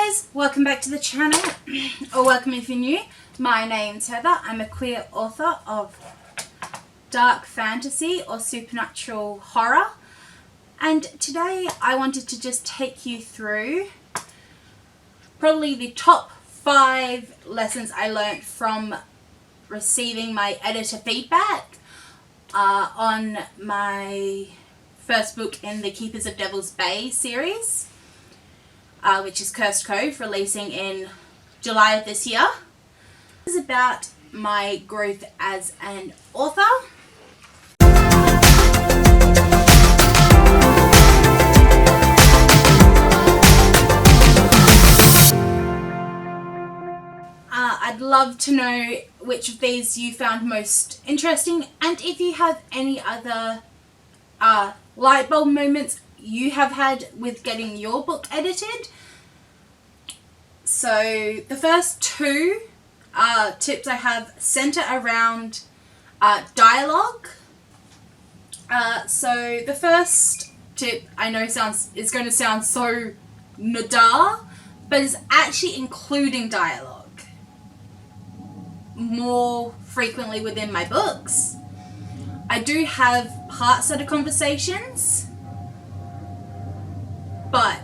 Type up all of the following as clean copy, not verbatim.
guys, welcome back to the channel, or welcome if you're new. My name's Heather. I'm a queer author of dark fantasy or supernatural horror, and today I wanted to just take you through probably the top 5 lessons I learned from receiving my editor feedback on my first book in the Keepers of Devil's Bay series, which is Cursed Cove, releasing in July of this year. This is about my growth as an author. I'd love to know which of these you found most interesting, and if you have any other light bulb moments you have had with getting your book edited. So the first 2 tips I have center around dialogue. So the first tip I know is going to sound so nada, but is actually including dialogue more frequently within my books. I do have parts that are conversations, but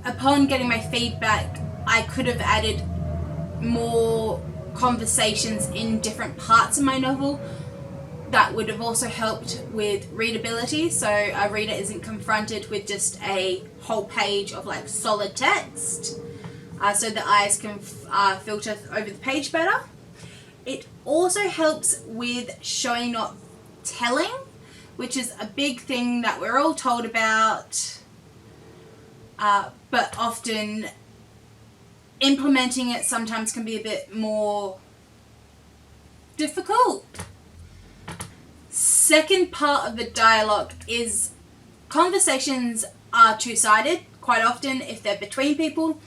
upon getting my feedback, I could have added more conversations in different parts of my novel that would have also helped with readability, so a reader isn't confronted with just a whole page of like solid text, so the eyes can filter over the page better. It also helps with showing, not telling, which is a big thing that we're all told about, but often implementing it sometimes can be a bit more difficult. Second part of the dialogue is conversations are two-sided quite often if they're between people,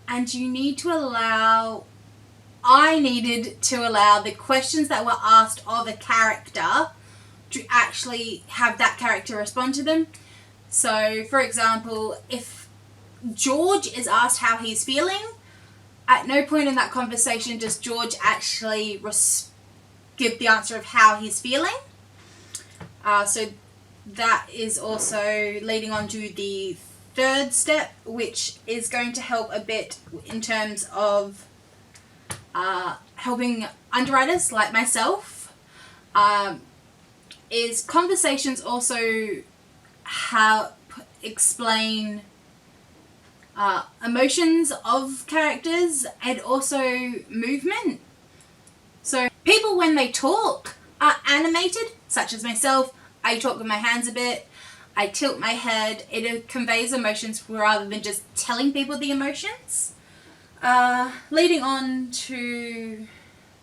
and you need to allow, I needed to allow the questions that were asked of a character to actually have that character respond to them. So for example, if George is asked how he's feeling, at no point in that conversation does George actually give the answer of how he's feeling. So that is also leading on to the third step, which is going to help a bit in terms of helping underwriters like myself. Is conversations also help explain emotions of characters and also movement. So people, when they talk, are animated, such as myself. I talk with my hands a bit, I tilt my head. It conveys emotions rather than just telling people the emotions. Leading on to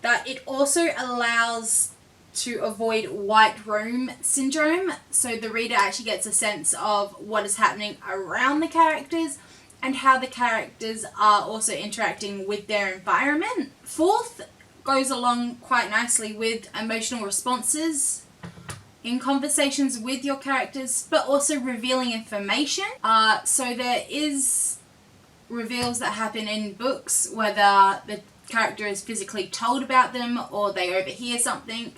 that, it also allows to avoid white room syndrome, so the reader actually gets a sense of what is happening around the characters and how the characters are also interacting with their environment. Fourth goes along quite nicely with emotional responses in conversations with your characters, but also revealing information. So there is reveals that happen in books, whether the character is physically told about them or they overhear something.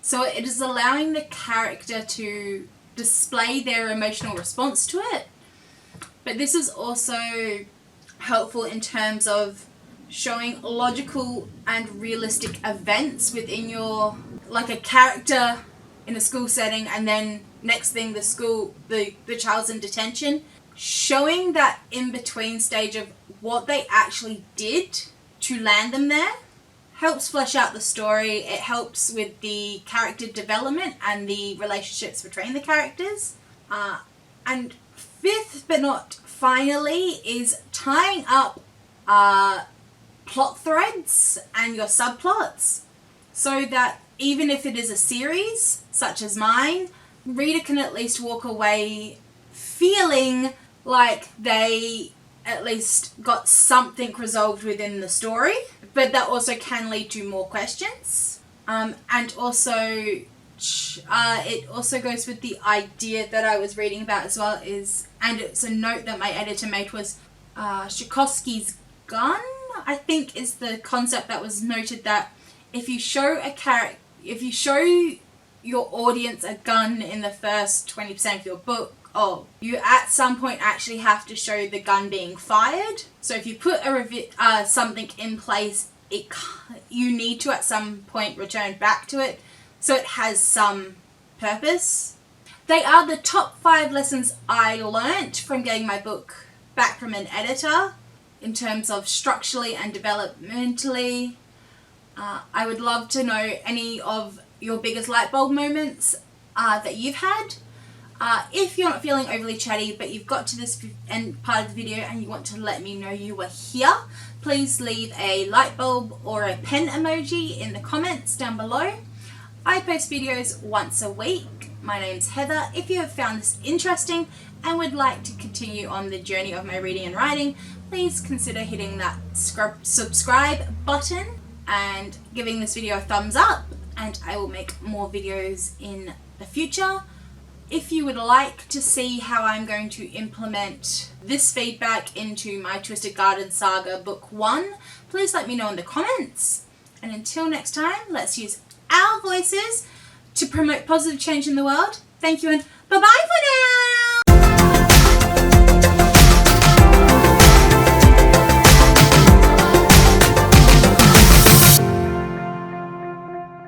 So it is allowing the character to display their emotional response to it. But this is also helpful in terms of showing logical and realistic events within your, like a character in a school setting, and then next thing the child's in detention. Showing that in-between stage of what they actually did to land them there helps flesh out the story. It helps with the character development and the relationships between the characters. And fifth, but not finally, is tying up plot threads and your subplots, so that even if it is a series, such as mine, reader can at least walk away feeling like they at least got something resolved within the story, but that also can lead to more questions. And also, it also goes with the idea that I was reading about as well, and it's a note that my editor made, was Tchaikovsky's gun, I think is the concept that was noted, that if you show your audience a gun in the first 20% of your book, you at some point actually have to show the gun being fired. So if you put something in place, you need to at some point return back to it so it has some purpose. They are the top 5 lessons I learnt from getting my book back from an editor in terms of structurally and developmentally. I would love to know any of your biggest light bulb moments that you've had. If you're not feeling overly chatty but you've got to this end part of the video and you want to let me know you were here, please leave a light bulb or a pen emoji in the comments down below. I post videos once a week. My name's Heather. If you have found this interesting and would like to continue on the journey of my reading and writing, please consider hitting that subscribe button and giving this video a thumbs up, and I will make more videos in the future. If you would like to see how I'm going to implement this feedback into my Twisted Garden Saga Book 1, please let me know in the comments. And until next time, let's use our voices to promote positive change in the world. Thank you and bye-bye for now!